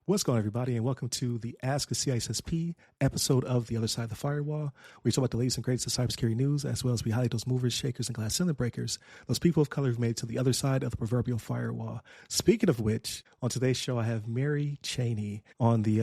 What's going on, everybody, and welcome to the Ask a CISSP episode of The Other Side of the Firewall, where we talk about the latest and greatest of cybersecurity news, as well as we highlight those movers, shakers, and glass cylinder breakers, those people of color who've made it to the other side of the proverbial firewall. Speaking of which, on today's show, I have Mary Chaney on the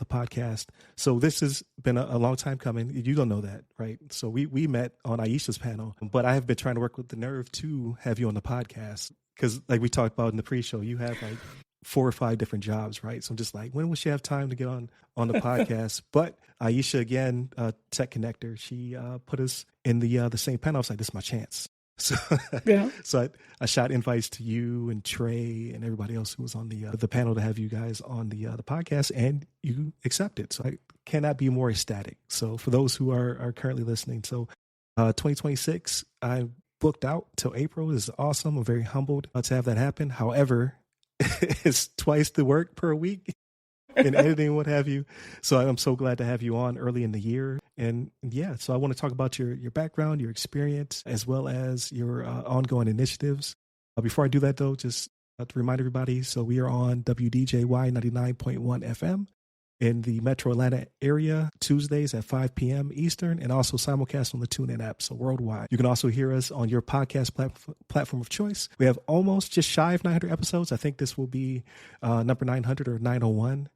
podcast. So this has been a long time coming. You don't know that, right? So we met on Aisha's panel, but I have been trying to work with the nerve to have you on the podcast because, like we talked about in the pre-show, you have like 4 or 5 different jobs, right? So I'm just like, when will she have time to get on the podcast? But Aisha, again, Tech Connector, she put us in the same panel. I was like, this is my chance. So, yeah. So I shot invites to you and Trey and everybody else who was on the panel to have you guys on the podcast, and you accepted. So I cannot be more ecstatic. So for those who are currently listening, so 2026, I booked out till April. This is awesome. I'm very humbled to have that happen. However, it's twice the work per week in editing, what have you. So I'm so glad to have you on early in the year. And yeah, so I want to talk about your background, your experience, as well as your ongoing initiatives. Before I do that, though, just to remind everybody, so we are on WDJY 99.1 FM in the Metro Atlanta area, Tuesdays at 5 p.m. Eastern, and also simulcast on the TuneIn app, so worldwide. You can also hear us on your podcast platform of choice. We have almost just shy of 900 episodes. I think this will be number 900 or 901.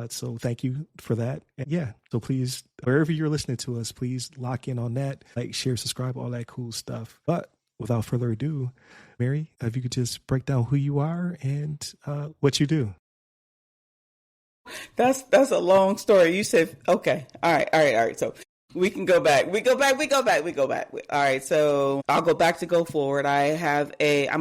So thank you for that. And yeah, so please, wherever you're listening to us, please lock in on that, like, share, subscribe, all that cool stuff. But without further ado, Mary, if you could just break down who you are and what you do. That's a long story. You said, okay. All right. So we can go back. We go back. All right. So I'll go back to go forward. I'm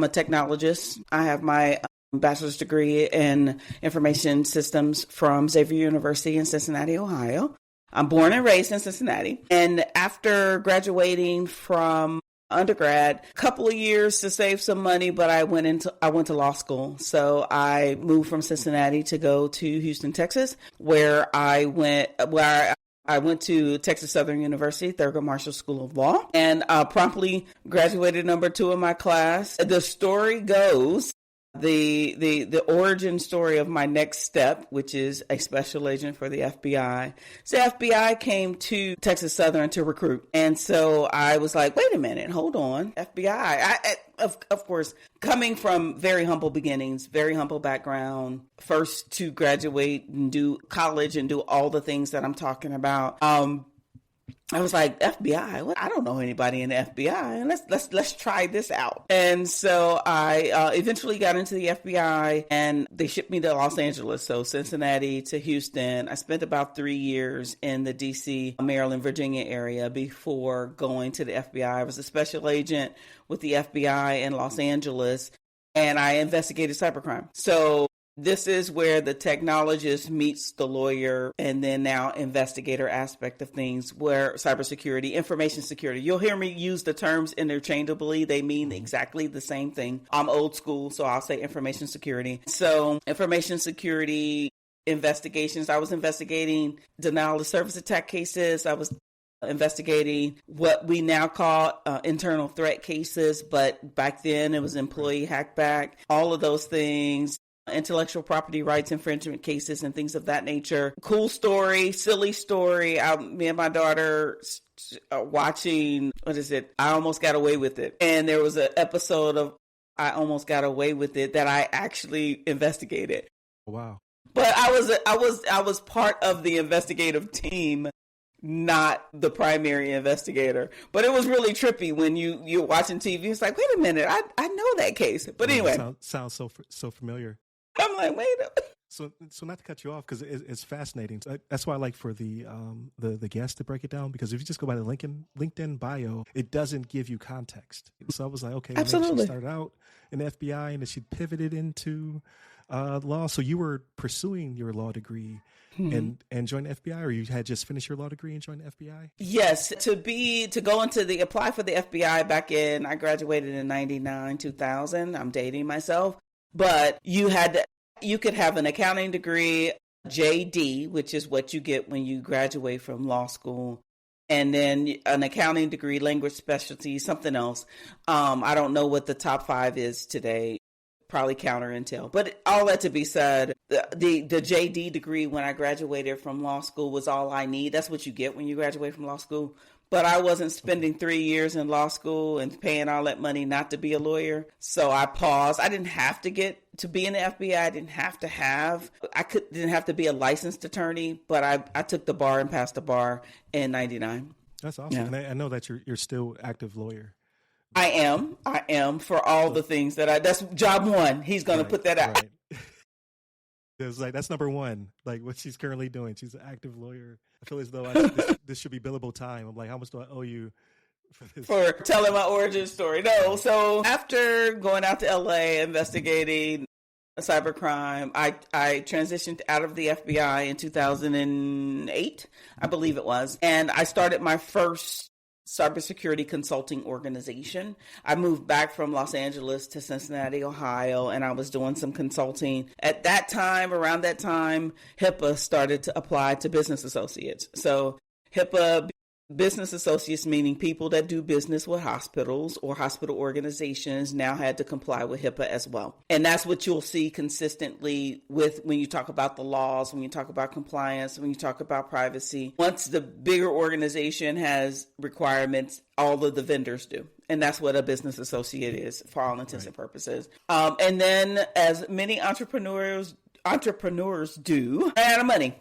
a technologist. I have my bachelor's degree in information systems from Xavier University in Cincinnati, Ohio. I'm born and raised in Cincinnati. And after graduating from undergrad, a couple of years to save some money, but I went to law school. So I moved from Cincinnati to go to Houston, Texas, where I went to Texas Southern University, Thurgood Marshall School of Law, and promptly graduated number 2 in my class. The story goes, the origin story of my next step, which is a special agent for the FBI. So FBI came to Texas Southern to recruit. And so I was like, wait a minute, hold on, FBI. Of course, coming from very humble beginnings, very humble background, first to graduate and do college and do all the things that I'm talking about. I was like, FBI? What? I don't know anybody in the FBI, and let's try this out. And so I eventually got into the FBI, and they shipped me to Los Angeles, so Cincinnati to Houston. I spent about 3 years in the D.C., Maryland, Virginia area before going to the FBI. I was a special agent with the FBI in Los Angeles, and I investigated cybercrime. So this is where the technologist meets the lawyer and then now investigator aspect of things, where cybersecurity, information security, you'll hear me use the terms interchangeably. They mean exactly the same thing. I'm old school, so I'll say information security. So information security investigations, I was investigating denial of service attack cases. I was investigating what we now call internal threat cases, but back then it was employee hackback, all of those things. Intellectual property rights infringement cases and things of that nature. Cool story, silly story. Me and my daughter watching, I Almost Got Away with It. And there was an episode of I Almost Got Away with It that I actually investigated. Wow. But I was part of the investigative team, not the primary investigator. But it was really trippy when you're watching TV. It's like, wait a minute, I know that case. But anyway. Sounds so familiar. I'm like, wait a minute. So not to cut you off, because it's fascinating. So that's why I like for the guest to break it down, because if you just go by the LinkedIn bio, it doesn't give you context. So I was like, okay, absolutely. Maybe she started out in the FBI and then she pivoted into law. So you were pursuing your law degree and joined the FBI, or you had just finished your law degree and joined the FBI? Yes, apply for the FBI back in, I graduated in 99, 2000. I'm dating myself. But you could have an accounting degree, JD, which is what you get when you graduate from law school, and then an accounting degree, language specialty, something else. I don't know what the top 5 is today. probably counter intel. But all that to be said, the JD degree when I graduated from law school was all I need. That's what you get when you graduate from law school. But I wasn't spending 3 years in law school and paying all that money not to be a lawyer. So I paused. I didn't have to get to be in the FBI. I didn't have to be a licensed attorney, but I took the bar and passed the bar in 99. That's awesome. Yeah. And I know that you're still active lawyer. I am for all the things that's job one. He's going to put that out. Right. It's like, that's number one, like what she's currently doing. She's an active lawyer. I feel as though this should be billable time. I'm like, how much do I owe you for this? For telling my origin story? No. So after going out to LA, investigating cybercrime, I transitioned out of the FBI in 2008, I believe it was. And I started my first cybersecurity consulting organization. I moved back from Los Angeles to Cincinnati, Ohio, and I was doing some consulting. At that time, around that time, HIPAA started to apply to business associates. So HIPAA business associates, meaning people that do business with hospitals or hospital organizations, now had to comply with HIPAA as well. And that's what you'll see consistently with when you talk about the laws, when you talk about compliance, when you talk about privacy. Once the bigger organization has requirements, all of the vendors do. And that's what a business associate is for all intents and purposes. And then as many entrepreneurs do, I had money.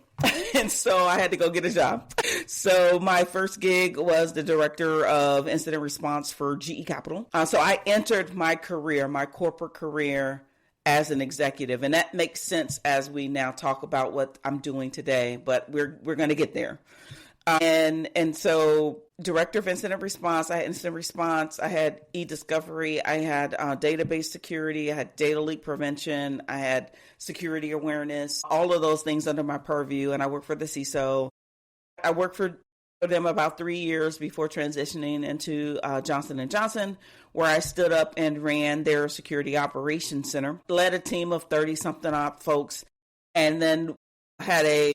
And so I had to go get a job. So my first gig was the director of incident response for GE Capital. So I entered my corporate career as an executive. And that makes sense as we now talk about what I'm doing today, but we're going to get there. And so director of incident response, I had incident response, I had e-discovery, I had database security, I had data leak prevention, I had security awareness, all of those things under my purview. And I worked for the CISO. I worked for them about 3 years before transitioning into Johnson & Johnson, where I stood up and ran their security operations center, led a team of 30-something odd folks, and then had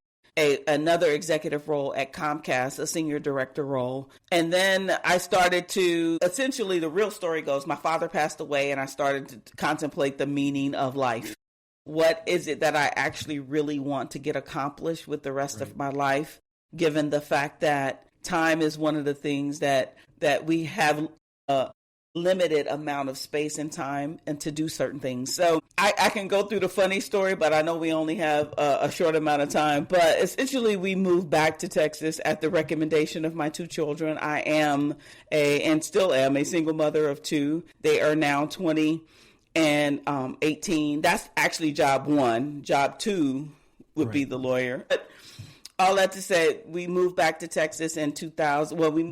another executive role at Comcast, a senior director role. And then I started to, essentially the real story goes, my father passed away and I started to contemplate the meaning of life. What is it that I actually really want to get accomplished with the rest of my life, given the fact that time is one of the things that we have limited amount of space and time and to do certain things. So I can go through the funny story, but I know we only have a short amount of time. But essentially, we moved back to Texas at the recommendation of my two children. I am and still am a single mother of two. They are now 20 and 18. That's actually job one. Job two would be the lawyer. But all that to say, we moved back to Texas in 2000. Well, we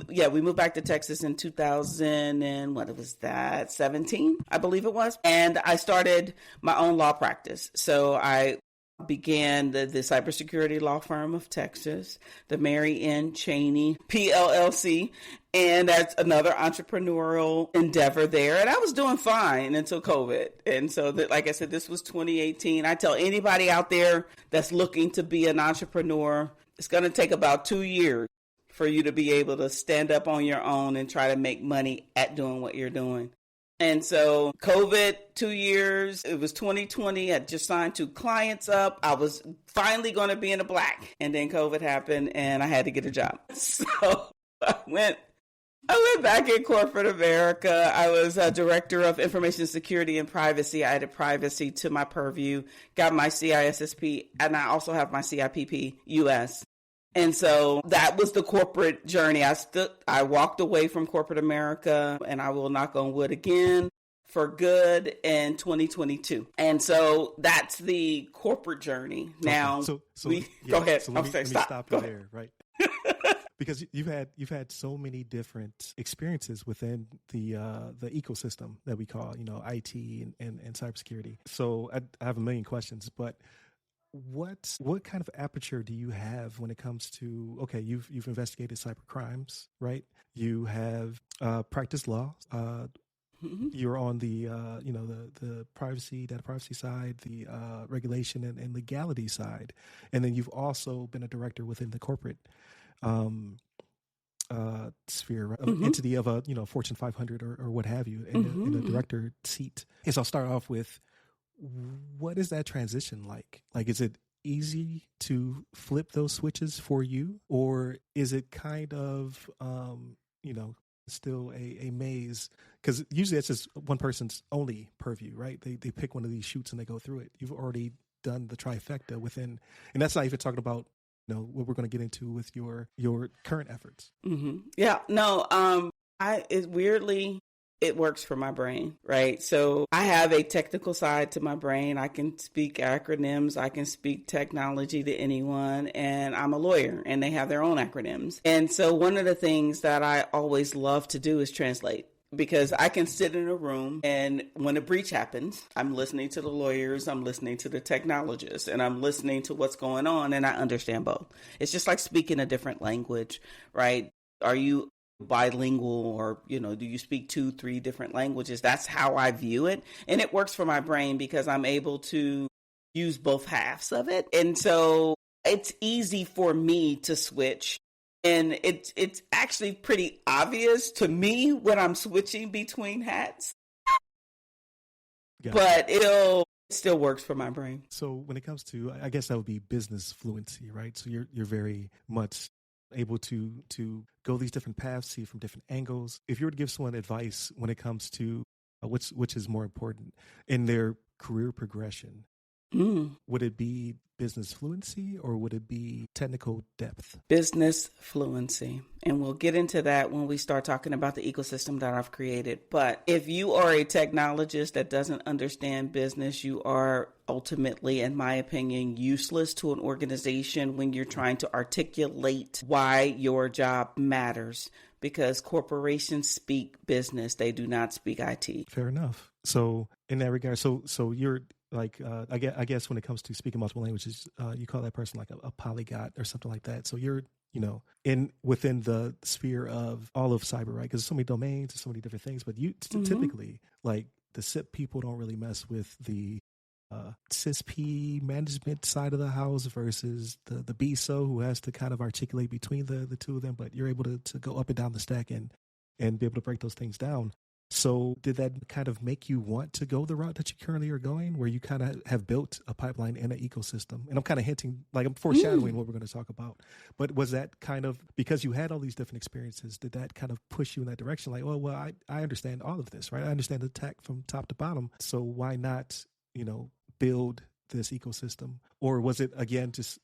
moved back to Texas in 2000 and what was that? 17, I believe it was. And I started my own law practice. So I began the cybersecurity law firm of Texas, the Mary N. Chaney PLLC. And that's another entrepreneurial endeavor there. And I was doing fine until COVID. And so, like I said, this was 2018. I tell anybody out there that's looking to be an entrepreneur, it's going to take about 2 years for you to be able to stand up on your own and try to make money at doing what you're doing. And so COVID, 2 years, it was 2020. I just signed 2 clients up. I was finally going to be in the black. And then COVID happened and I had to get a job. So I went back in corporate America. I was a director of information security and privacy. I added privacy to my purview, got my CISSP, and I also have my CIPP US. And so that was the corporate journey. I walked away from corporate America, and I will knock on wood again, for good in 2022. And so that's the corporate journey. Now, go ahead. So let me stop you there, right? Because you've had so many different experiences within the ecosystem that we call, IT and cybersecurity. So I have a million questions, but what kind of aperture do you have when it comes to, okay, you've investigated cyber crimes, right? You have practiced law. You're on the the data privacy side, the regulation and legality side, and then you've also been a director within the corporate sphere, right? Entity of a Fortune 500 or what have you, in a director seat. And so I'll start off with, what is that transition like? Like, is it easy to flip those switches for you, or is it kind of, still a maze? Because usually it's just one person's only purview, right? They pick one of these shoots and they go through it. You've already done the trifecta within, and that's not even talking about, what we're going to get into with your current efforts. Mm-hmm. Yeah, no, it works for my brain, right? So I have a technical side to my brain. I can speak acronyms. I can speak technology to anyone. And I'm a lawyer and they have their own acronyms. And so one of the things that I always love to do is translate. Because I can sit in a room and when a breach happens, I'm listening to the lawyers, I'm listening to the technologists, and I'm listening to what's going on, and I understand both. It's just like speaking a different language, right? Are you bilingual, or do you speak 2-3 different languages? That's how I view it, and it works for my brain because I'm able to use both halves of it. And so it's easy for me to switch, and it's actually pretty obvious to me when I'm switching between hats. But it still works for my brain. So when it comes to, I guess that would be business fluency, right? So you're very much able to go these different paths, see from different angles. If you were to give someone advice when it comes to which is more important in their career progression, would it be business fluency or would it be technical depth? Business fluency. And we'll get into that when we start talking about the ecosystem that I've created. But if you are a technologist that doesn't understand business, you are ultimately, in my opinion, useless to an organization when you're trying to articulate why your job matters. Because corporations speak business, they do not speak IT. Fair enough. So in that regard, so you're like, I guess when it comes to speaking multiple languages, you call that person like a polyglot or something like that. So you're, within the sphere of all of cyber, right? Because there's so many domains and so many different things, but you typically, like, the SIP people don't really mess with the CISSP management side of the house versus the BSO, who has to kind of articulate between the two of them, but you're able to go up and down the stack and be able to break those things down. So did that kind of make you want to go the route that you currently are going, where you kind of have built a pipeline and an ecosystem? And I'm kind of hinting, like I'm foreshadowing what we're going to talk about. But was that kind of, because you had all these different experiences, did that kind of push you in that direction? Like, well, I understand all of this, right? I understand the tech from top to bottom. So why not, build this ecosystem? Or was it, again, just,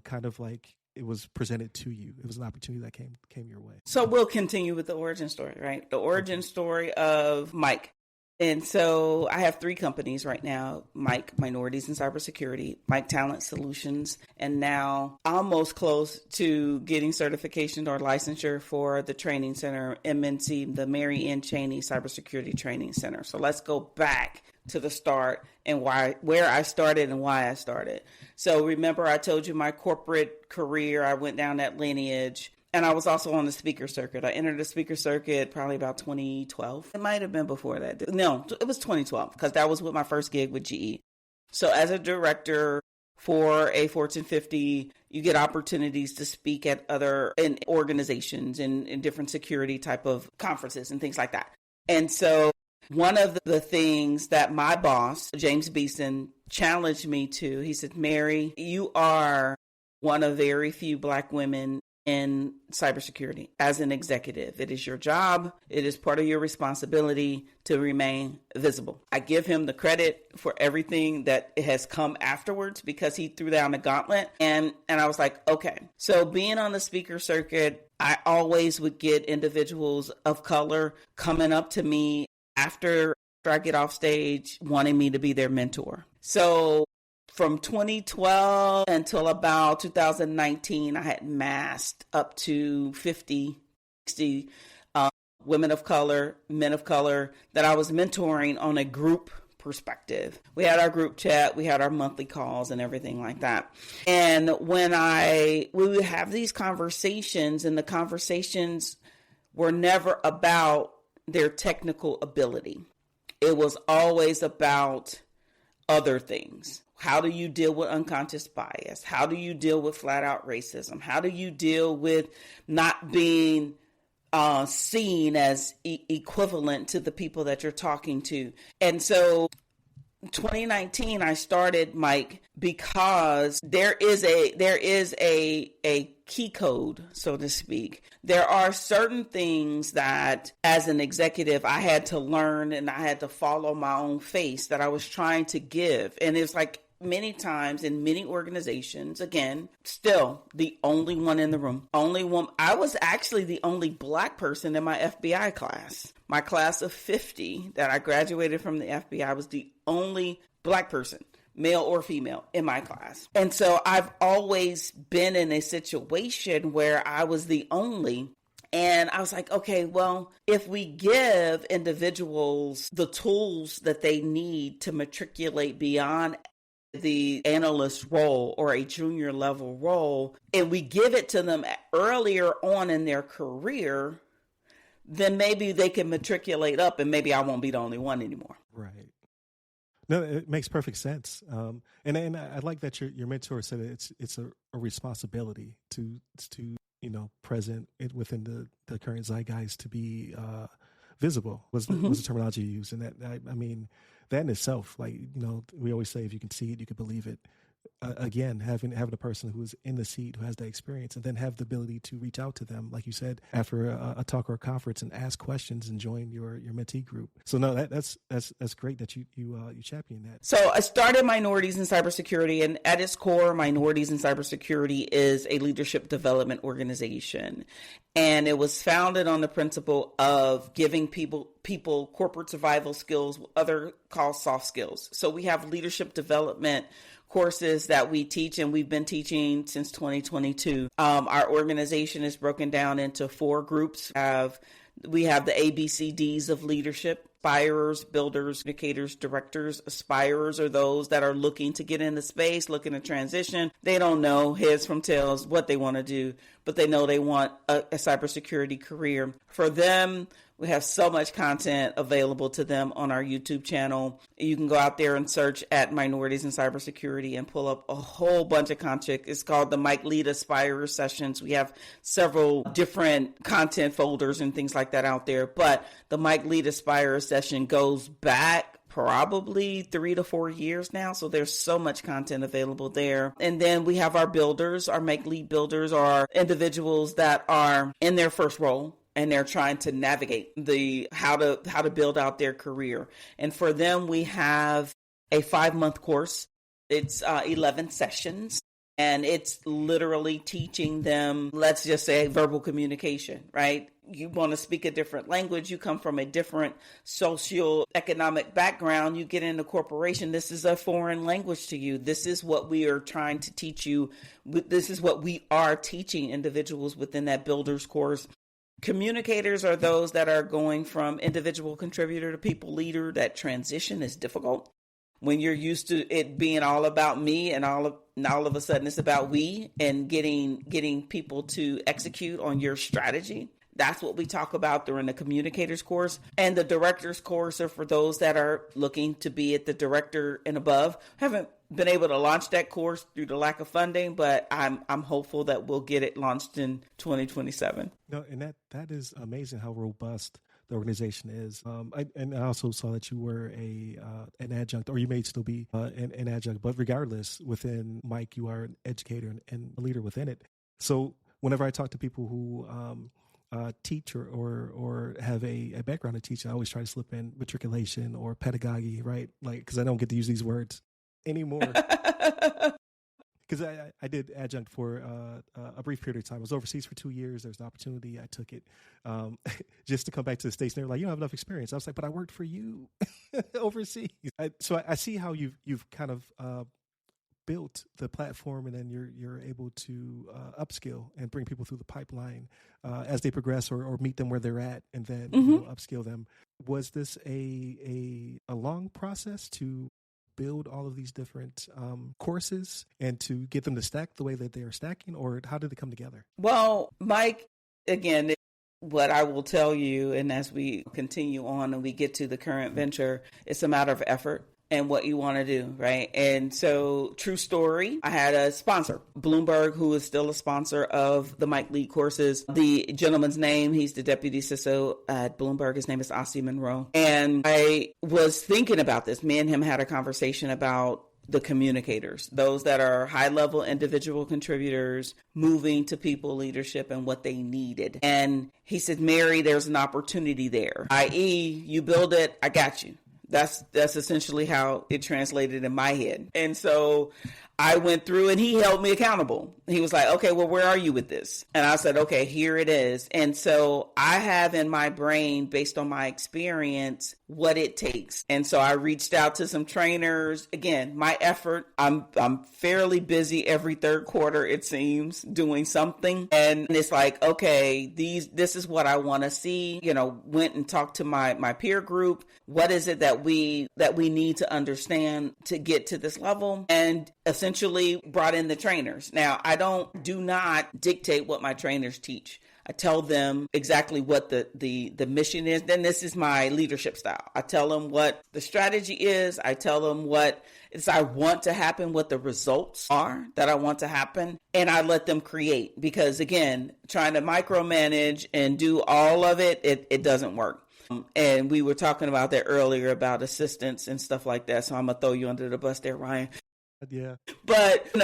kind of like it was presented to you? It was an opportunity that came your way. So we'll continue with the origin story, right? The origin story of Mike. And so I have 3 companies right now: Mike, Minorities in Cybersecurity, Mike Talent Solutions, and now almost close to getting certification or licensure for the training center, MNC, the Mary N. Chaney Cybersecurity Training Center. So let's go back to the start and where I started and why I started. So remember, I told you my corporate career, I went down that lineage, and I was also on the speaker circuit. I entered the speaker circuit probably about 2012. It might have been before that. No, it was 2012 because that was with my first gig with GE. So as a director for a Fortune 50, you get opportunities to speak at other organizations and in different security type of conferences and things like that. And so one of the things that my boss, James Beeson, challenged me to, he said, Mary, you are one of very few Black women in cybersecurity as an executive. It is your job. It is part of your responsibility to remain visible. I give him the credit for everything that has come afterwards because he threw down the gauntlet. And I was like, okay. So being on the speaker circuit, I always would get individuals of color coming up to me after I get off stage wanting me to be their mentor. So from 2012 until about 2019, I had massed up to 50, 60 women of color, men of color that I was mentoring on a group perspective. We had our group chat, we had our monthly calls and everything like that. And when we would have these conversations, and the conversations were never about their technical ability. It was always about other things. How do you deal with unconscious bias? How do you deal with flat out racism? How do you deal with not being seen as equivalent to the people that you're talking to? And so 2019, I started, Mike, because there is a key code, so to speak. There are certain things that as an executive, I had to learn and I had to follow my own face that I was trying to give. And it's like many times in many organizations, again, still the only one in the room, only one. I was actually the only Black person in my FBI class. My class of 50 that I graduated from the FBI was the only Black person, male or female, in my class. And so I've always been in a situation where I was the only. And I was like, okay, well, if we give individuals the tools that they need to matriculate beyond the analyst role or a junior level role, and we give it to them earlier on in their career, then maybe they can matriculate up and maybe I won't be the only one anymore. Right. No, it makes perfect sense. And I like that your mentor said it's a responsibility to present it within the current zeitgeist to be visible was the terminology you used. And that, I mean, that in itself, like, we always say, if you can see it, you can believe it. Again, having a person who is in the seat, who has that experience, and then have the ability to reach out to them, like you said, after a talk or a conference, and ask questions and join your mentee group. So no, that's great that you champion that. So I started Minorities in Cybersecurity, and at its core, Minorities in Cybersecurity is a leadership development organization, and it was founded on the principle of giving people corporate survival skills, other called soft skills. So we have leadership development courses that we teach, and we've been teaching since 2022. Our organization is broken down into 4 groups. We have the ABCDs of leadership: aspirers, builders, educators, directors. Aspirers are those that are looking to get into space, looking to transition. They don't know heads from tails what they want to do, but they know they want a cybersecurity career. For them, we have so much content available to them on our YouTube channel. You can go out there and search at Minorities in Cybersecurity and pull up a whole bunch of content. It's called the Mike Lead Aspirer Sessions. We have several different content folders and things like that out there. But the Mike Lead Aspirer session goes back probably 3 to 4 years now. So there's so much content available there. And then we have our builders. Our Make Lead builders are individuals that are in their first role, and they're trying to navigate the how to build out their career. And for them, we have a 5-month course. It's 11 sessions, and it's literally teaching them, let's just say, verbal communication, right? You want to speak a different language. You come from a different socio-economic background. You get into corporation. This is a foreign language to you. This is what we are trying to teach you. This is what we are teaching individuals within that builders course. Communicators are those that are going from individual contributor to people leader. That transition is difficult when you're used to it being all about me, and all of a sudden it's about we, and getting people to execute on your strategy. That's what we talk about during the communicators course. And the directors course are for those that are looking to be at the director and above. Haven't been able to launch that course due to lack of funding, but I'm hopeful that we'll get it launched in 2027. No, and that is amazing how robust the organization is. I also saw that you were an adjunct, or you may still be an adjunct, but regardless, within Mike, you are an educator and a leader within it. So whenever I talk to people who teach or have a background in teaching, I always try to slip in matriculation or pedagogy, right? Like, because I don't get to use these words anymore. Because I did adjunct for a brief period of time. I was overseas for 2 years. There was an opportunity. I took it just to come back to the States. And they were like, you don't have enough experience. I was like, but I worked for you overseas. So I see how you've kind of built the platform, and then you're able to upskill and bring people through the pipeline as they progress, or meet them where they're at, and then upskill them. Was this a long process to build all of these different courses and to get them to stack the way that they are stacking, or how did they come together? Well, Mike, again, what I will tell you, and as we continue on and we get to the current venture, it's a matter of effort. and what you want to do, right? And so, true story, I had a sponsor, Bloomberg, who is still a sponsor of the Mike Lee courses. The gentleman's name, he's the deputy CISO at Bloomberg. His name is Ossie Monroe. And I was thinking about this. Me and him had a conversation about the communicators, those that are high-level individual contributors moving to people leadership and what they needed. And he said, Mary, there's an opportunity there, i.e., you build it, I got you. That's essentially how it translated in my head. And so I went through and he held me accountable. He was like, okay, well, where are you with this? And I said, okay, here it is. And so I have in my brain, based on my experience, what it takes. And so I reached out to some trainers. Again, my effort, I'm fairly busy every third quarter, it seems, doing something. And it's like, okay, this is what I want to see. Went and talked to my peer group. What is it that we need to understand to get to this level? And essentially brought in the trainers. Now, I do not dictate what my trainers teach. I tell them exactly what the mission is. Then this is my leadership style. I tell them what the strategy is. I tell them what I want to happen, what the results are that I want to happen. And I let them create, because again, trying to micromanage and do all of it doesn't work. And we were talking about that earlier about assistants and stuff like that. So I'm going to throw you under the bus there, Ryan. Yeah. But,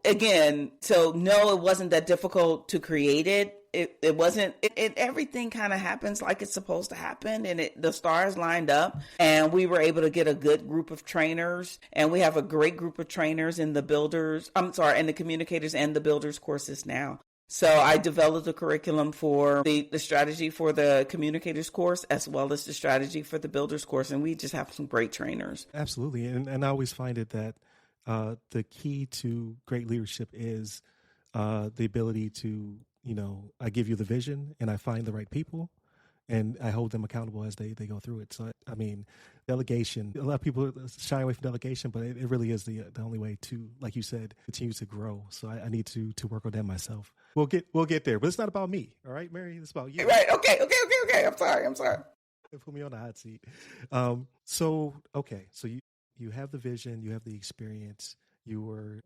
again, so no, it wasn't that difficult to create it. It wasn't, everything kind of happens like it's supposed to happen, and the stars lined up, and we were able to get a good group of trainers, and we have a great group of trainers in the communicators and the builders courses now. So I developed a curriculum for the strategy for the communicators course, as well as the strategy for the builders course, and we just have some great trainers. Absolutely. And I always find it that the key to great leadership is the ability to, I give you the vision and I find the right people and I hold them accountable as they go through it. So, I mean, delegation, a lot of people shy away from delegation, but it really is the only way to, like you said, continue to grow. So I need to work on that myself. We'll get there, but it's not about me. All right, Mary, it's about you. Right. Okay. I'm sorry. Put me on the hot seat. So you have the vision, you have the experience.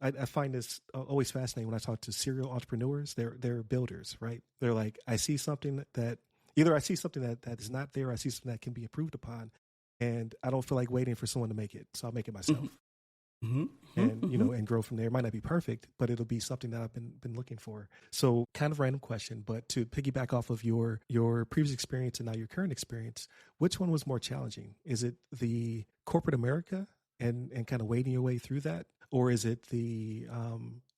I find this always fascinating when I talk to serial entrepreneurs. They're builders, right? They're like, I see something that is not there. I see something that can be improved upon, and I don't feel like waiting for someone to make it. So I'll make it myself. Mm-hmm. And, and grow from there. It might not be perfect, but it'll be something that I've been looking for. So kind of random question, but to piggyback off of your previous experience and now your current experience, which one was more challenging? Is it the corporate America and kind of wading your way through that? Or is it the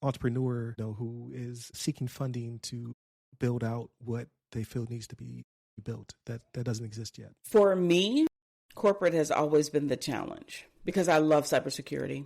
entrepreneur who is seeking funding to build out what they feel needs to be built that doesn't exist yet? For me, corporate has always been the challenge because I love cybersecurity.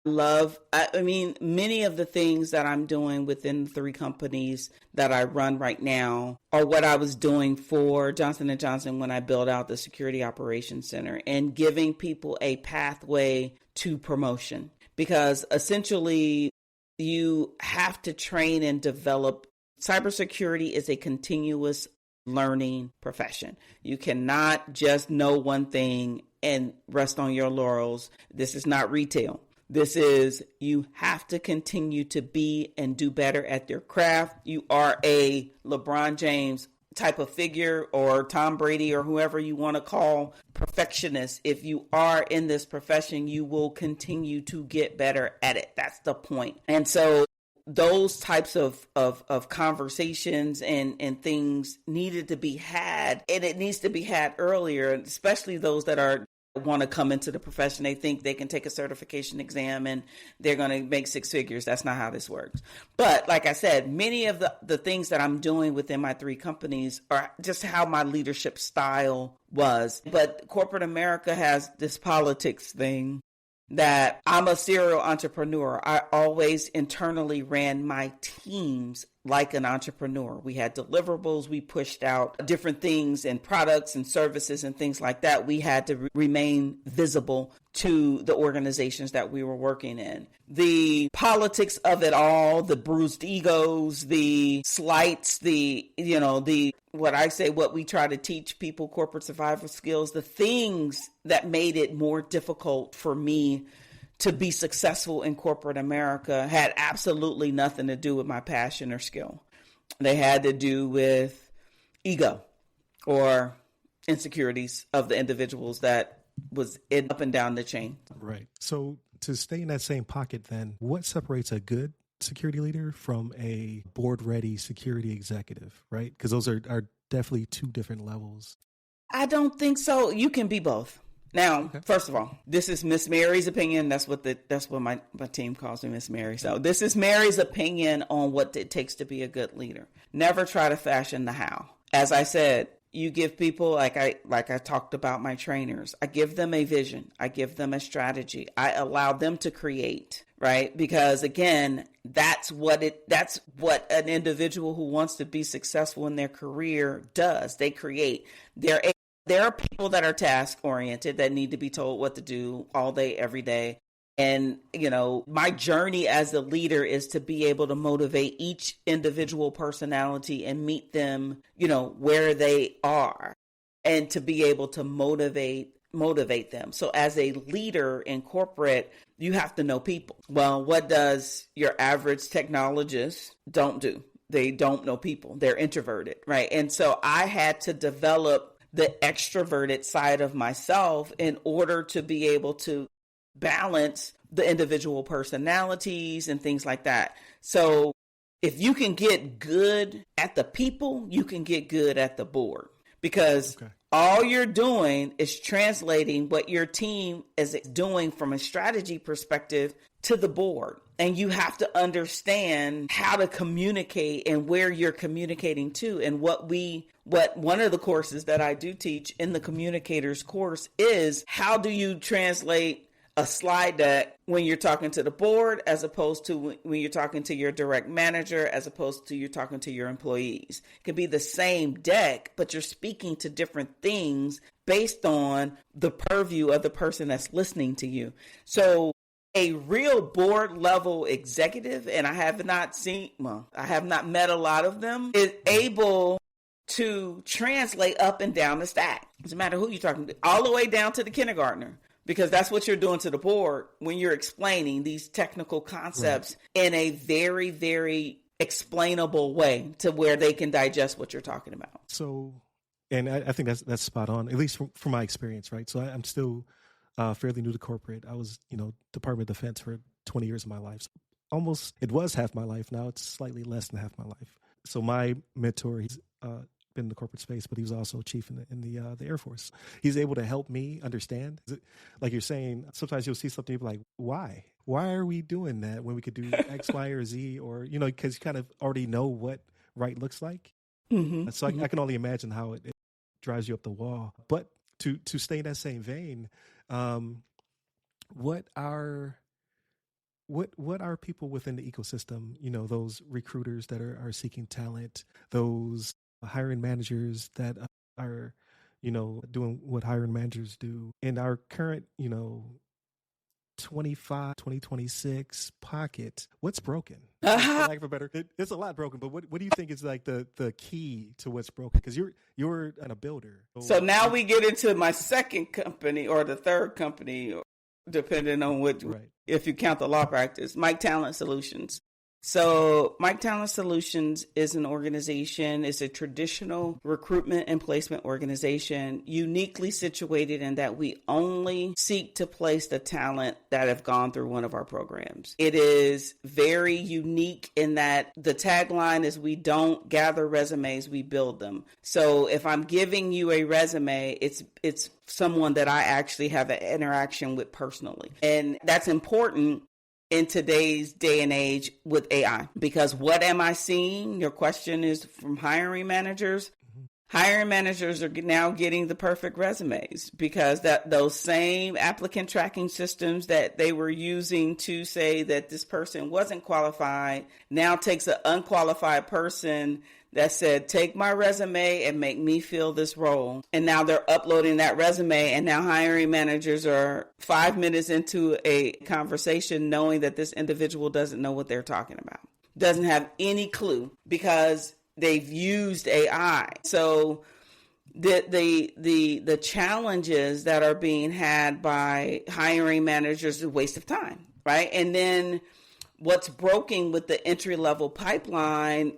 Many of the things that I'm doing within the 3 companies that I run right now are what I was doing for Johnson & Johnson when I built out the Security Operations Center and giving people a pathway to promotion. Because essentially, you have to train and develop. Cybersecurity is a continuous learning profession. You cannot just know one thing and rest on your laurels. This is not retail. This is, you have to continue to be and do better at your craft. You are a LeBron James type of figure, or Tom Brady, or whoever you want to call perfectionist. If you are in this profession, you will continue to get better at it. That's the point. And so those types of conversations and things needed to be had, and it needs to be had earlier, especially those that want to come into the profession. They think they can take a certification exam and they're going to make 6 figures. That's not how this works. But like I said, many of the things that I'm doing within my 3 companies are just how my leadership style was. But corporate America has this politics thing that I'm a serial entrepreneur. I always internally ran my teams like an entrepreneur. We had deliverables. We pushed out different things and products and services and things like that. We had to remain visible to the organizations that we were working in. The politics of it all, the bruised egos, the slights, what we try to teach people, corporate survival skills, the things that made it more difficult for me to be successful in corporate America had absolutely nothing to do with my passion or skill. They had to do with ego or insecurities of the individuals that was up and down the chain. Right. So to stay in that same pocket, then, what separates a good security leader from a board-ready security executive, right? Because those are definitely two different levels. I don't think so. You can be both. Now, First of all, this is Miss Mary's opinion. That's what my team calls me, Miss Mary. So this is Mary's opinion on what it takes to be a good leader. Never try to fashion the how. As I said, you give people, like I talked about my trainers, I give them a vision. I give them a strategy. I allow them to create, right? Because again, that's what an individual who wants to be successful in their career does. They create. There are people that are task oriented that need to be told what to do all day, every day. And, my journey as a leader is to be able to motivate each individual personality and meet them, where they are, and to be able to motivate them. So as a leader in corporate, you have to know people. Well, what does your average technologist don't do? They don't know people. They're introverted, right? And so I had to develop the extroverted side of myself in order to be able to balance the individual personalities and things like that. So if you can get good at the people, you can get good at the board, because all you're doing is translating what your team is doing from a strategy perspective to the board. And you have to understand how to communicate and where you're communicating to. And what one of the courses that I do teach in the communicators course is, how do you translate a slide deck when you're talking to the board, as opposed to when you're talking to your direct manager, as opposed to you're talking to your employees. It could be the same deck, but you're speaking to different things based on the purview of the person that's listening to you. So a real board level executive, and I have not met a lot of them, is able to translate up and down the stack. Doesn't matter who you're talking to, all the way down to the kindergartner. Because that's what you're doing to the board when you're explaining these technical concepts in a very, very explainable way to where they can digest what you're talking about. So, and I think that's spot on, at least from my experience, right? So I'm still fairly new to corporate. I was, Department of Defense for 20 years of my life. So it was half my life. Now it's slightly less than half my life. So my mentor, he's been in the corporate space, but he was also chief in the Air Force. He's able to help me understand. Like you're saying, sometimes you'll see something, you'll be like, why? Why are we doing that when we could do X, Y, or Z? Or, because you kind of already know what right looks like. Mm-hmm. So I can only imagine how it drives you up the wall. But to stay in that same vein, what are people within the ecosystem, those recruiters that are seeking talent, those hiring managers that are, doing what hiring managers do in our current, 2026 pocket? What's broken? Like for better, it's a lot broken, but what do you think is like the key to what's broken? Because you're a builder. So now we get into my second company or the third company, depending on if you count the law practice, Mike Talent Solutions. So Mike Talent Solutions is an organization. It's a traditional recruitment and placement organization, uniquely situated in that we only seek to place the talent that have gone through one of our programs. It is very unique in that the tagline is, we don't gather resumes, we build them. So if I'm giving you a resume, it's someone that I actually have an interaction with personally. And that's important in today's day and age with AI, because what am I seeing? Your question is from hiring managers. Mm-hmm. Hiring managers are now getting the perfect resumes, because those same applicant tracking systems that they were using to say that this person wasn't qualified now takes an unqualified person that said, take my resume and make me fill this role. And now they're uploading that resume, and now hiring managers are 5 minutes into a conversation knowing that this individual doesn't know what they're talking about, doesn't have any clue because they've used AI. So the challenges that are being had by hiring managers is a waste of time, right? And then what's broken with the entry-level pipeline,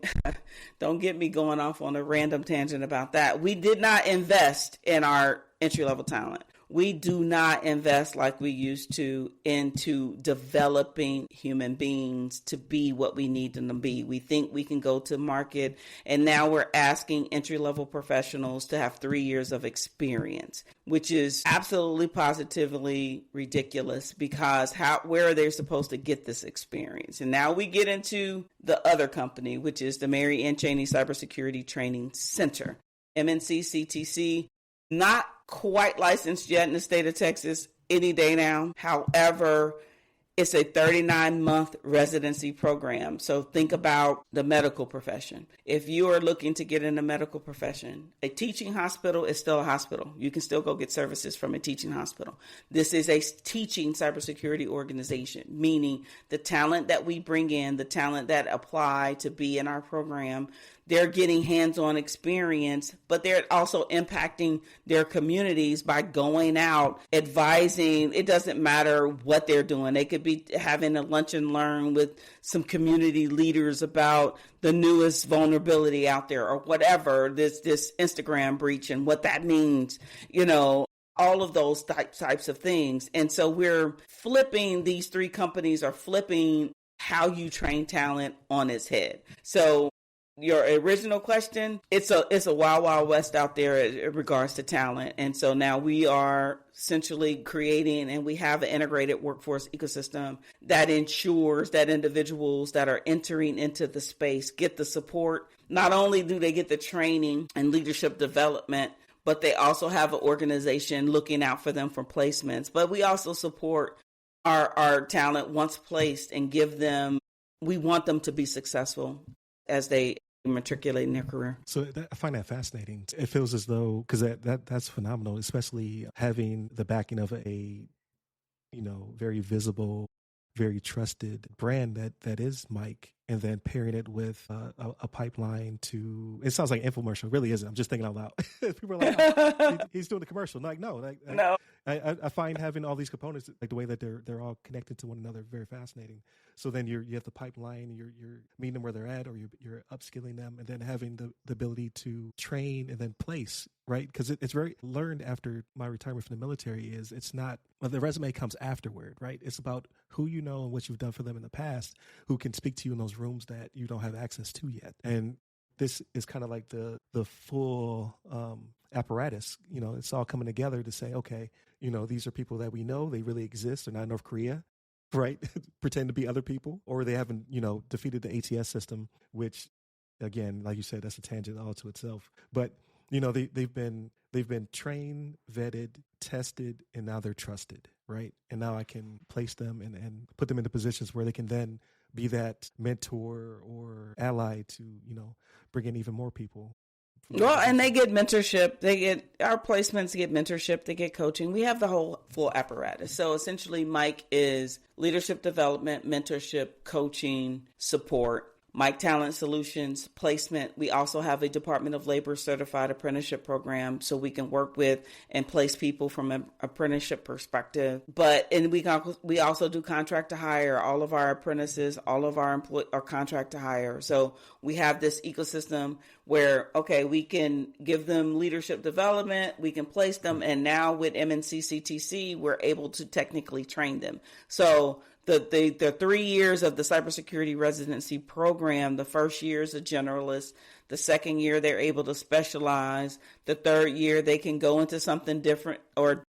don't get me going off on a random tangent about that. We did not invest in our entry-level talent. We do not invest like we used to into developing human beings to be what we need them to be. We think we can go to market, and now we're asking entry-level professionals to have 3 years of experience, which is absolutely positively ridiculous because where are they supposed to get this experience? And now we get into the other company, which is the Mary and Chaney Cybersecurity Training Center, MNC-CTC. Not quite licensed yet in the state of Texas, any day now. However, it's a 39-month residency program. So think about the medical profession. If you are looking to get in the medical profession, a teaching hospital is still a hospital. You can still go get services from a teaching hospital. This is a teaching cybersecurity organization, meaning the talent that we bring in, the talent that apply to be in our program, they're getting hands-on experience, but they're also impacting their communities by going out, advising. It doesn't matter what they're doing. They could be having a lunch and learn with some community leaders about the newest vulnerability out there or whatever, this Instagram breach and what that means, all of those types of things. And so we're flipping, these three companies are flipping how you train talent on its head. So your original question, it's a wild, wild west out there in regards to talent. And so now we are essentially creating, and we have an integrated workforce ecosystem that ensures that individuals that are entering into the space get the support. Not only do they get the training and leadership development, but they also have an organization looking out for them for placements. But we also support our talent once placed and we want them to be successful as they matriculate in their career. So I find that fascinating. It feels as though, because that's phenomenal, especially having the backing of a, very visible, very trusted brand that is Mike, and then pairing it with a pipeline to, it sounds like an infomercial. It really isn't. I'm just thinking out loud. People are like, oh, he's doing the commercial. Like, no. No. I find having all these components, like the way that they're all connected to one another, very fascinating. So then you have the pipeline, you're meeting them where they're at, or you're upskilling them, and then having the ability to train and then place, right? Because it's very learned after my retirement from the military is it's not, well, the resume comes afterward, right? It's about who you know and what you've done for them in the past, who can speak to you in those rooms that you don't have access to yet. And this is kind of like the full apparatus. It's all coming together to say, okay, these are people that we know, they really exist. They're not in North Korea, right? Pretend to be other people, or they haven't, defeated the ATS system, which, again, like you said, that's a tangent all to itself. But they've been trained, vetted, tested, and now they're trusted, right? And now I can place them and put them into positions where they can then be that mentor or ally to, bring in even more people. Well, and they get mentorship. Our placements get mentorship. They get coaching. We have the whole full apparatus. So essentially, Mike is leadership development, mentorship, coaching, support. Mike Talent Solutions, placement. We also have a Department of Labor certified apprenticeship program, so we can work with and place people from an apprenticeship perspective. And we also do contract to hire. All of our apprentices, all of our employees are contract to hire. So we have this ecosystem where, okay, we can give them leadership development, we can place them, and now with MNC-CTC, we're able to technically train them. So the 3 years of the cybersecurity residency program, the first year is a generalist. The second year, they're able to specialize. The third year, they can go into something different or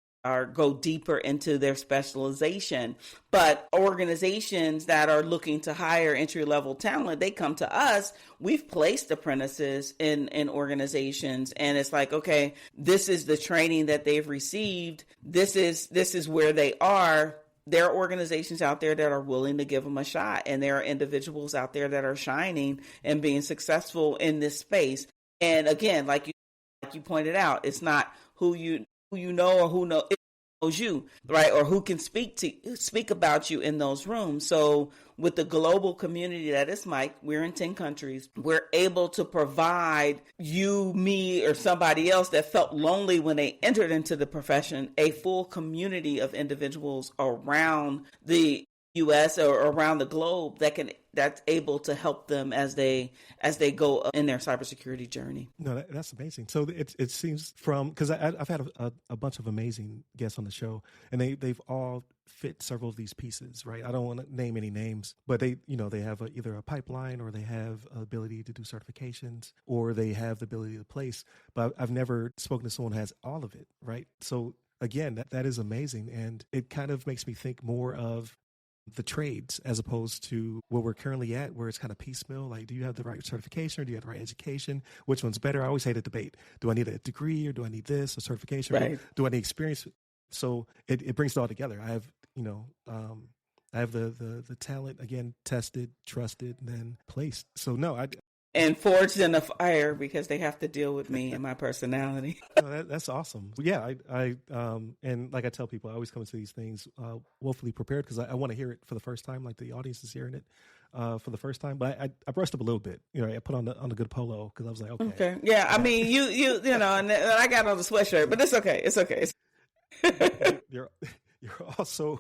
go deeper into their specialization. But organizations that are looking to hire entry-level talent, they come to us. We've placed apprentices in organizations, and it's like, okay, this is the training that they've received. This is where they are. there are organizations out there that are willing to give them a shot. And there are individuals out there that are shining and being successful in this space. And again, like you pointed out, it's not who you know or who knows you, right? Or who can speak about you in those rooms. So with the global community that is Mike, we're in 10 countries. We're able to provide you, me, or somebody else that felt lonely when they entered into the profession, a full community of individuals around the U.S. or around the globe that's able to help them as they go in their cybersecurity journey. No, that's amazing. So it seems because I've had a bunch of amazing guests on the show, and they've all fit several of these pieces, right? I don't want to name any names, but they have either a pipeline, or they have ability to do certifications, or they have the ability to place. But I've never spoken to someone who has all of it, right? So again, that is amazing, and it kind of makes me think more of the trades as opposed to where we're currently at, where it's kind of piecemeal. Like, do you have the right certification, or do you have the right education? Which one's better? I always hate a debate. Do I need a degree, or do I need this, a certification? Right. Or do I need experience? So it brings it all together. I have, I have the talent, again, tested, trusted, and then placed. So no, and forged in the fire because they have to deal with me and my personality. That's awesome. Yeah, I and like I tell people, I always come to these things woefully prepared, because I want to hear it for the first time, like the audience is hearing it for the first time. But I brushed up a little bit. I put on a good polo, because I was like, okay. Yeah, I mean, you know, and I got on the sweatshirt, but it's okay. It's okay. You're also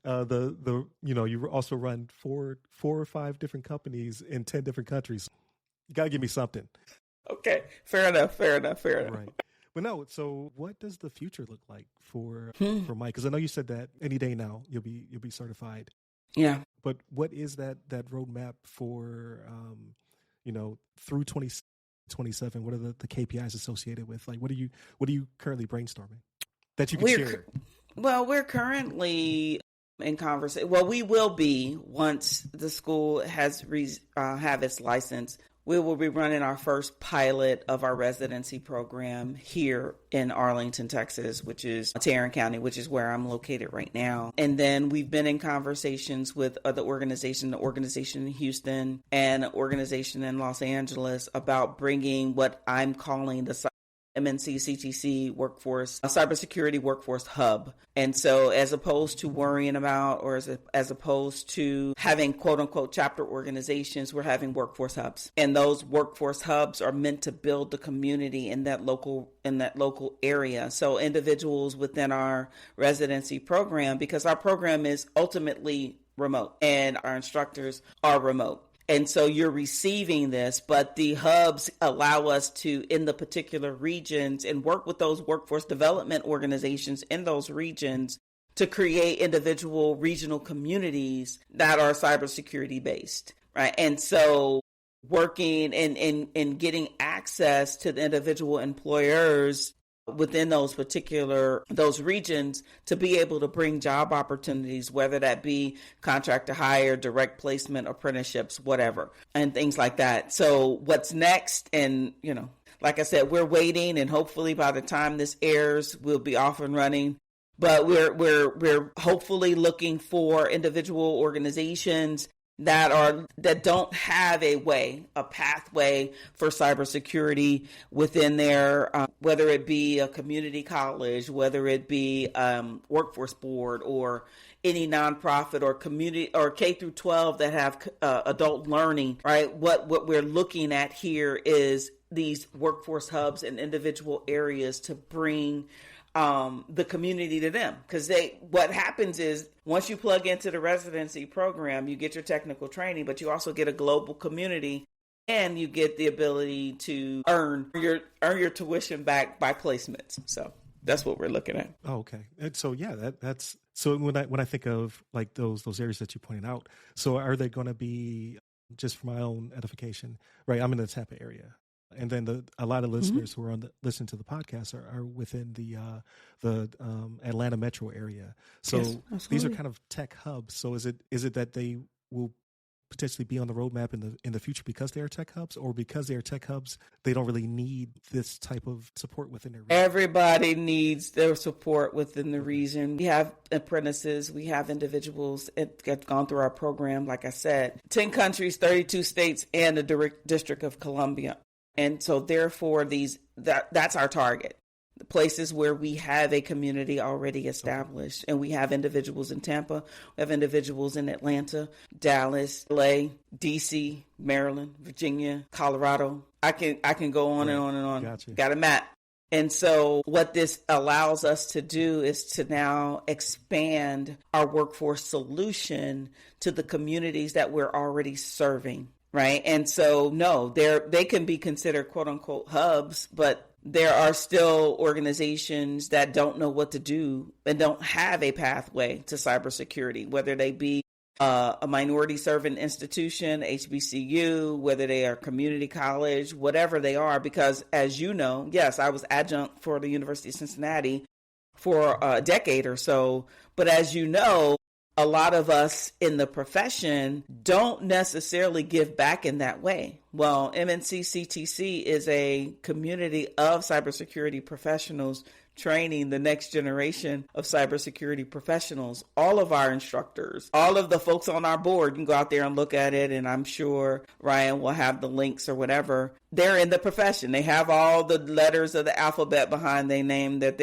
you also run four or five different companies in 10 different countries. You got to give me something. Okay. Fair enough. Right. But no, so what does the future look like for Mike? Because I know you said that any day now you'll be certified. Yeah. But what is that roadmap for, through 2027? What are the KPIs associated with? Like, what are you currently brainstorming that you can share? Well, we're currently in conversation. Well, we will be, once the school has have its license. We will be running our first pilot of our residency program here in Arlington, Texas, which is Tarrant County, which is where I'm located right now. And then we've been in conversations with other organizations, the organization in Houston and an organization in Los Angeles, about bringing what I'm calling the MNC-CTC workforce, a cybersecurity workforce hub. And so as opposed to worrying about, or as opposed to having quote unquote chapter organizations, we're having workforce hubs. And those workforce hubs are meant to build the community in that local area. So individuals within our residency program, because our program is ultimately remote and our instructors are remote. And so you're receiving this, but the hubs allow us to, in the particular regions, and work with those workforce development organizations in those regions to create individual regional communities that are cybersecurity based, right? And so working and getting access to the individual employers within those regions to be able to bring job opportunities, whether that be contract to hire, direct placement, apprenticeships, whatever, and things like that. So what's next? And, like I said, we're waiting, and hopefully by the time this airs, we'll be off and running. But we're hopefully looking for individual organizations that don't have a pathway for cybersecurity within their, whether it be a community college, whether it be workforce board, or any nonprofit or community or K through 12 that have adult learning, right? What we're looking at here is these workforce hubs in individual areas to bring the community to them. Because what happens is, once you plug into the residency program, you get your technical training, but you also get a global community, and you get the ability to earn your tuition back by placements. So that's what we're looking at. Oh, okay. And so that's so when I think of like those areas that you pointed out, so are they going to be, just for my own edification, right? I'm in the Tampa area. And then a lot of listeners who are listening to the podcast are within the Atlanta metro area. So yes, these are kind of tech hubs. So is it that they will potentially be on the roadmap in the future because they are tech hubs, or because they are tech hubs, they don't really need this type of support within their region? Everybody needs their support within the region. We have apprentices, we have individuals that have gone through our program, like I said, 10 countries, 32 states, and the District of Columbia. And so therefore that's our target. The places where we have a community already established, and we have individuals in Tampa, we have individuals in Atlanta, Dallas, LA, DC, Maryland, Virginia, Colorado. I can go on and on and on. Gotcha. Got a map. And so what this allows us to do is to now expand our workforce solution to the communities that we're already serving, right? And so no, they can be considered quote unquote hubs, but there are still organizations that don't know what to do and don't have a pathway to cybersecurity, whether they be a minority serving institution, HBCU, whether they are community college, whatever they are. Because as you know, yes, I was adjunct for the University of Cincinnati for a decade or so. But as you know, a lot of us in the profession don't necessarily give back in that way. Well, MNC-CTC is a community of cybersecurity professionals training the next generation of cybersecurity professionals. All of our instructors, all of the folks on our board, you can go out there and look at it, and I'm sure Ryan will have the links or whatever. They're in the profession. They have all the letters of the alphabet behind their name that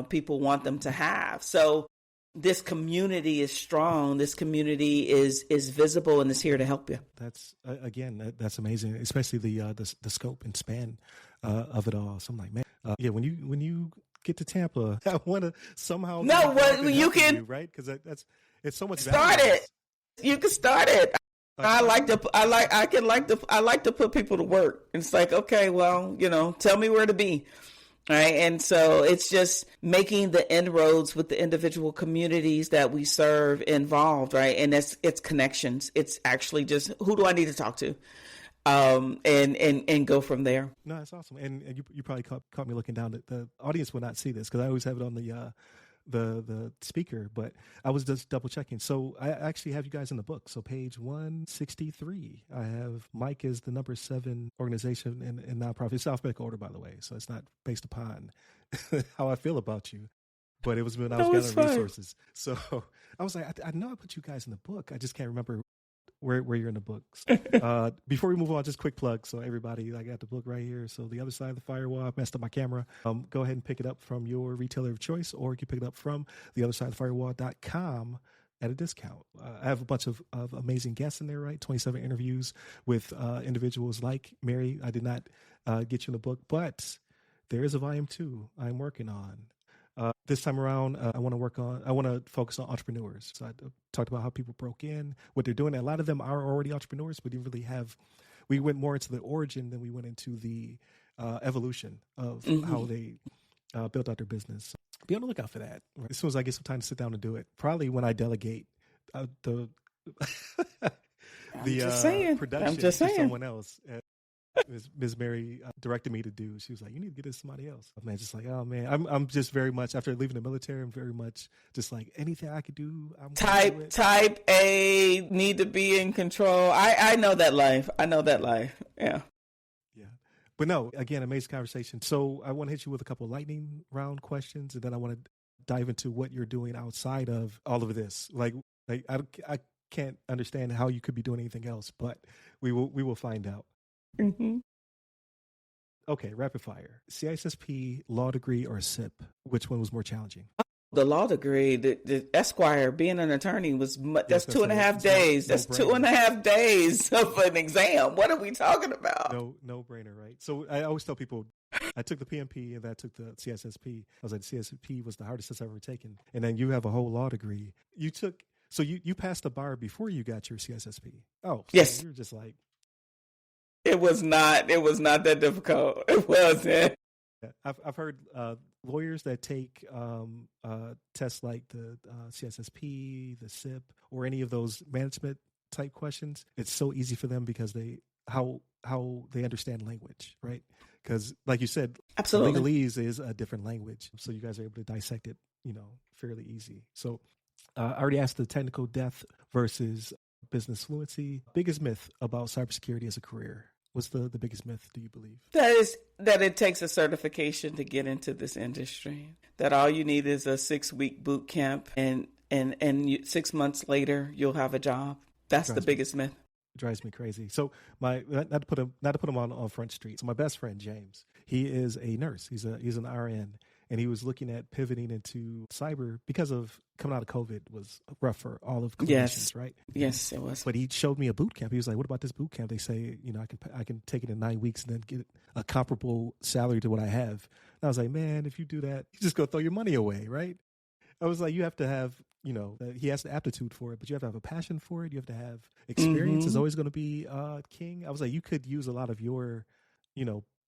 people want them to have. So this community is strong. This community is visible and is here to help you. That's that's amazing, especially the scope and span of it all. So I'm like, man, when you get to Tampa, I want to somehow you can right, because it's so much start value. it. You can start it. I like to put people to work. It's like, okay, well, tell me where to be. Right. And so it's just making the inroads with the individual communities that we serve involved. Right. And it's connections. It's actually just, who do I need to talk to? And go from there. No, that's awesome. And you probably caught me looking down. The audience will not see this because I always have it on the speaker, but I was just double checking. So I actually have you guys in the book. So page 163, I have Mike is the number 7 organization in nonprofit. It's alphabetical order, by the way. So it's not based upon how I feel about you, but it was when I was gathering resources. So I was like, I know I put you guys in the book. I just can't remember where you're in the books. Before we move on, just quick plug. So everybody, I got the book right here. So The Other Side of the Firewall. I messed up my camera. Go ahead and pick it up from your retailer of choice, or you can pick it up from theothersideofthefirewall.com at a discount. I have a bunch of amazing guests in there, right? 27 interviews with individuals like Mary. I did not get you in the book, but there is a volume 2 I'm working on. This time around, I want to focus on entrepreneurs. So I talked about how people broke in, what they're doing. And a lot of them are already entrepreneurs, but we went more into the origin than we went into the evolution of how they built out their business. So be on the lookout for that. Right? As soon as I get some time to sit down and do it, probably when I delegate the production to someone else. Ms. Mary directed me to do. She was like, you need to get this to somebody else. Man, just like, oh man, I'm just very much, after leaving the military, I'm very much just like, anything I could do, I'm type A, need to be in control. I know that life. Yeah. But no, again, amazing conversation. So I want to hit you with a couple of lightning round questions, and then I want to dive into what you're doing outside of all of this. Like I can't understand how you could be doing anything else, but we will find out. Mm-hmm. Okay, rapid fire. CISSP, law degree, or SIP? Which one was more challenging? The law degree, the Esquire, being an attorney that's 2.5 days. That's 2.5 days of an exam. What are we talking about? No brainer, right? So I always tell people, I took the PMP and then I took the CISSP. I was like, CISSP was the hardest test I've ever taken. And then you have a whole law degree. So you passed the bar before you got your CISSP. Oh, so yes. You're just like, It was not that difficult. It wasn't. I've heard lawyers that take tests like the CISSP, the SIP, or any of those management type questions. It's so easy for them because how they understand language, right? Because like you said, absolutely, legalese is a different language, so you guys are able to dissect it, fairly easy. So I already asked the technical depth versus business fluency. Biggest myth about cybersecurity as a career. What's the biggest myth, do you believe? That it takes a certification to get into this industry. That all you need is a 6-week boot camp, and 6 months later you'll have a job. That's the biggest myth. It drives me crazy. So not to put him on Front Street. So my best friend James, he is a nurse. He's an RN, and he was looking at pivoting into cyber because of coming out of COVID was rough for all of clinicians, right? Yes, it was. But he showed me a boot camp. He was like, "What about this boot camp?" They say, I can take it in 9 weeks and then get a comparable salary to what I have. And I was like, man, if you do that, you just go throw your money away, right? I was like, you have to have, he has the aptitude for it, but you have to have a passion for it. You have to have experience is always going to be king. I was like, you could use a lot of your,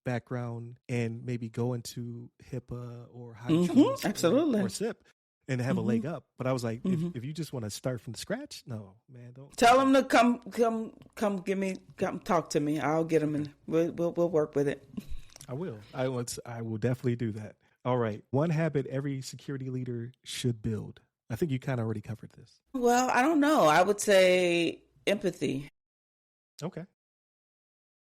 background and maybe go into HIPAA or absolutely, or CISSP and have a leg up. But I was like, if you just want to start from scratch, no, man, don't. Tell them to come talk to me. I'll get them and we'll work with it. I will. I will definitely do that. All right. One habit every security leader should build. I think you kind of already covered this. Well, I don't know. I would say empathy. Okay.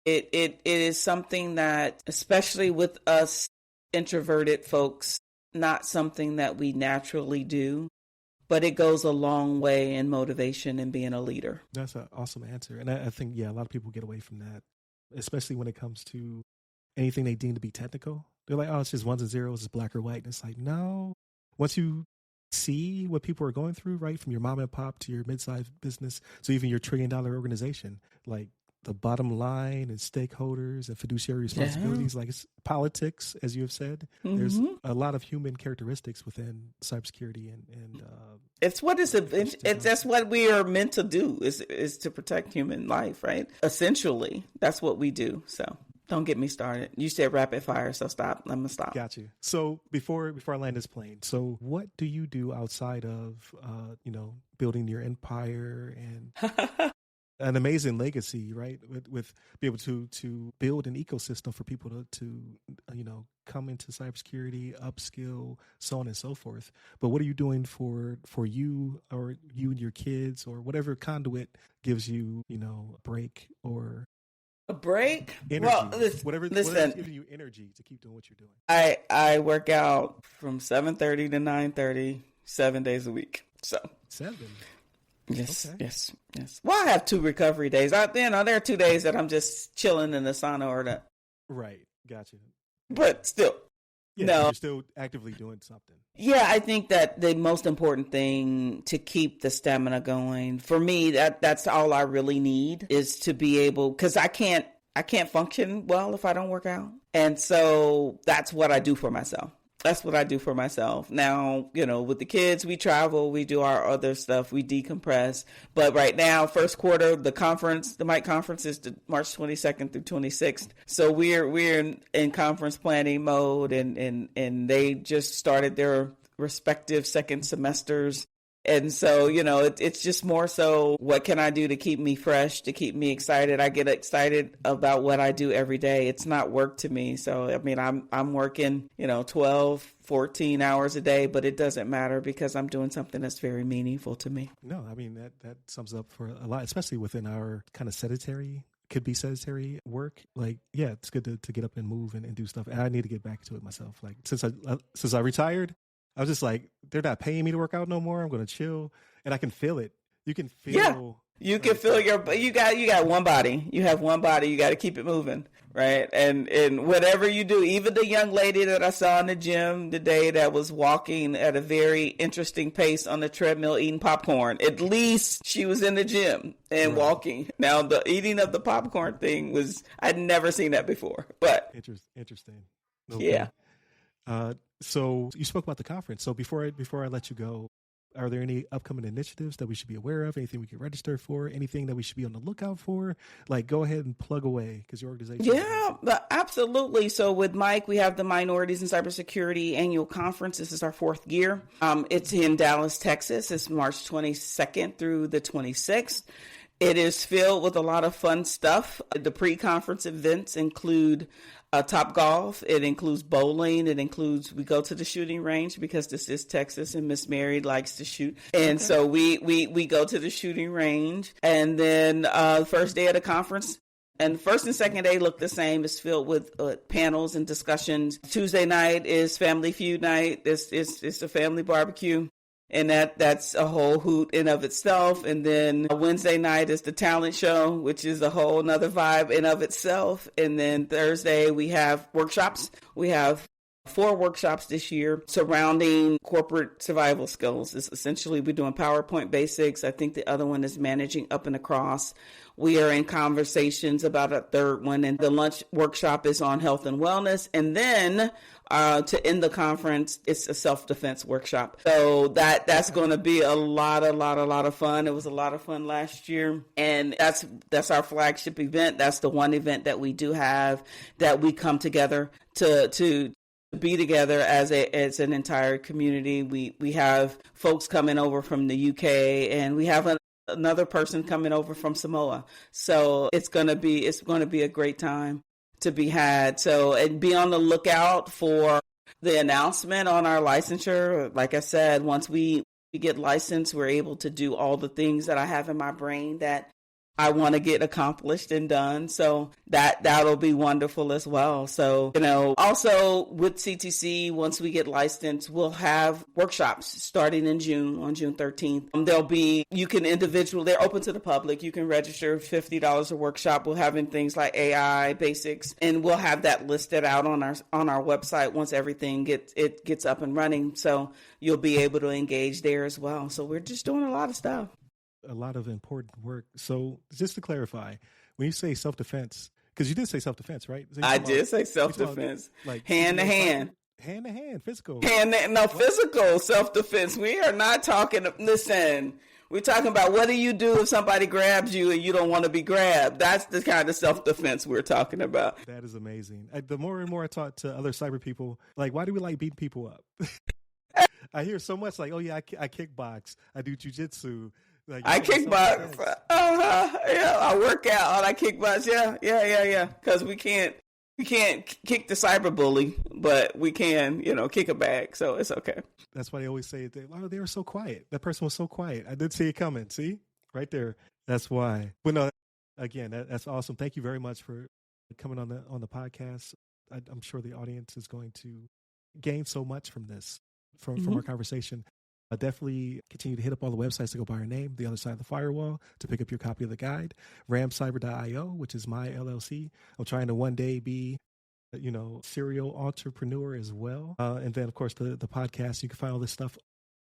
It is something that, especially with us introverted folks, not something that we naturally do, but it goes a long way in motivation and being a leader. That's an awesome answer. And I think, a lot of people get away from that, especially when it comes to anything they deem to be technical. They're like, oh, it's just ones and zeros, it's black or white. And it's like, no. Once you see what people are going through, right, from your mom and pop to your mid-sized business, so even your $1 trillion organization, like the bottom line and stakeholders and fiduciary responsibilities, like it's politics, as you have said. There's a lot of human characteristics within cybersecurity, and it's that's what we are meant to do is to protect human life, right? Essentially, that's what we do. So don't get me started. You said rapid fire, so stop. I'm gonna stop. Got you. So before I land this plane, so what do you do outside of building your empire and an amazing legacy, right? With be able to build an ecosystem for people to come into cybersecurity, upskill, so on and so forth. But what are you doing for you or you and your kids or whatever conduit gives you, a break or a break? Energy. Well, whatever's giving you energy to keep doing what you're doing. I work out from 7:30 to 9:30, 7 days a week. So 7. Yes, okay. yes. Well, I have 2 recovery days. There are 2 days that I'm just chilling in the sauna or that. Right, gotcha. But still, no. You're still actively doing something. Yeah, I think that the most important thing to keep the stamina going for me, that's all I really need is to be able, because I can't function well if I don't work out, and so that's what I do for myself. Now, with the kids, we travel, we do our other stuff, we decompress. But right now, first quarter, the MIC conference is March 22nd through 26th. So we're in conference planning mode, and they just started their respective second semesters. And so, it's just more so, what can I do to keep me fresh, to keep me excited? I get excited about what I do every day. It's not work to me. So, I'm working, 12, 14 hours a day, but it doesn't matter because I'm doing something that's very meaningful to me. No, that sums up for a lot, especially within our kind of sedentary work. Like, yeah, it's good to get up and move and do stuff. And I need to get back to it myself. Like, since I retired, I was just like, they're not paying me to work out no more. I'm going to chill, and I can feel it. You can feel. Yeah, you can feel you got one body. You have one body. You got to keep it moving, right? And whatever you do, even the young lady that I saw in the gym today that was walking at a very interesting pace on the treadmill eating popcorn. At least she was in the gym and walking. Now the eating of the popcorn thing I'd never seen that before. But interesting. Okay. Yeah. So you spoke about the conference. So before I let you go, are there any upcoming initiatives that we should be aware of? Anything we can register for? Anything that we should be on the lookout for? Like, go ahead and plug away because your organization. Yeah, absolutely. So with Mike, we have the Minorities in Cybersecurity Annual Conference. This is our 4th year. It's in Dallas, Texas. It's March 22nd through the 26th. It is filled with a lot of fun stuff. The pre-conference events include Top Golf. It includes bowling. It includes, we go to the shooting range because this is Texas and Miss Mary likes to shoot. And so we go to the shooting range. And then first day of the conference, and first and second day look the same. It's filled with panels and discussions. Tuesday night is Family Feud night. It's a family barbecue. And that's a whole hoot in of itself. And then Wednesday night is the talent show, which is a whole nother vibe in of itself. And then Thursday we have workshops. We have 4 workshops this year surrounding corporate survival skills. It's essentially, we're doing PowerPoint basics. I think the other one is managing up and across. We are in conversations about a third one. And the lunch workshop is on health and wellness. And then to end the conference, it's a self-defense workshop. So that's going to be a lot of fun. It was a lot of fun last year. And that's our flagship event. That's the one event that we do have that we come together to be together as an entire community. We have folks coming over from the UK, and we have another person coming over from Samoa. So it's going to be a great time to be had. So, and be on the lookout for the announcement on our licensure. Like I said, once we get licensed, we're able to do all the things that I have in my brain that I want to get accomplished and done. So that'll be wonderful as well. So, also with CTC, once we get licensed, we'll have workshops starting in June, on June 13th. They're open to the public. You can register $50 a workshop. We'll have in things like AI basics, and we'll have that listed out on our website once everything gets up and running. So you'll be able to engage there as well. So we're just doing a lot of stuff. A lot of important work. So just to clarify, when you say self-defense, because you did say self-defense, right? So I did say self-defense, like hand to hand. Hand to hand, physical. Physical self-defense. We are not talking, listen, we're talking about what do you do if somebody grabs you and you don't want to be grabbed. That's the kind of self-defense we're talking about. That is amazing. The more and more I talk to other cyber people, like, why do we like beating people up? I hear so much like, oh yeah, I kickbox, I do jujitsu. Like, I kickbox. Yeah, I work out. I kickbox. Yeah. Because we can't kick the cyber bully, but we can, kick a bag. So it's okay. That's why they always say, they were so quiet. That person was so quiet. I did see it coming. See, right there. That's why. But no, again, that's awesome. Thank you very much for coming on the podcast. I'm sure the audience is going to gain so much from this, from our conversation. Definitely continue to hit up all the websites to go by our name, The Other Side of the Firewall, to pick up your copy of the guide, ramcyber.io, which is my LLC. I'm trying to one day be, serial entrepreneur as well. And then, of course, the podcast, you can find all this stuff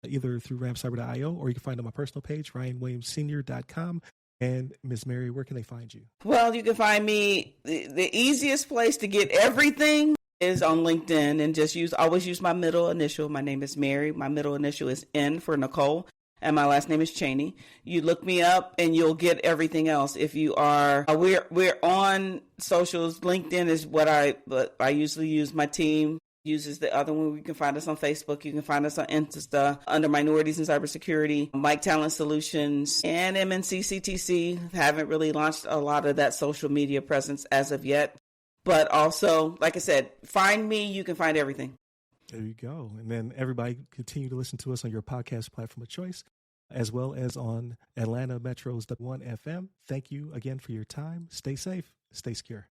either through ramcyber.io, or you can find it on my personal page, ryanwilliamssenior.com. And Ms. Mary, where can they find you? Well, you can find me, the easiest place to get everything is on LinkedIn, and always use my middle initial. My name is Mary. My middle initial is N for Nicole, and my last name is Chaney. You look me up and you'll get everything else. If you are, we're on socials. LinkedIn is but I usually use. My team uses the other one. You can find us on Facebook. You can find us on Insta under Minorities in Cybersecurity, Mike Talent Solutions, and MNC-CTC. Haven't really launched a lot of that social media presence as of yet. But also, like I said, find me. You can find everything. There you go. And then everybody continue to listen to us on your podcast platform of choice, as well as on Atlanta Metro's The One FM. Thank you again for your time. Stay safe. Stay secure.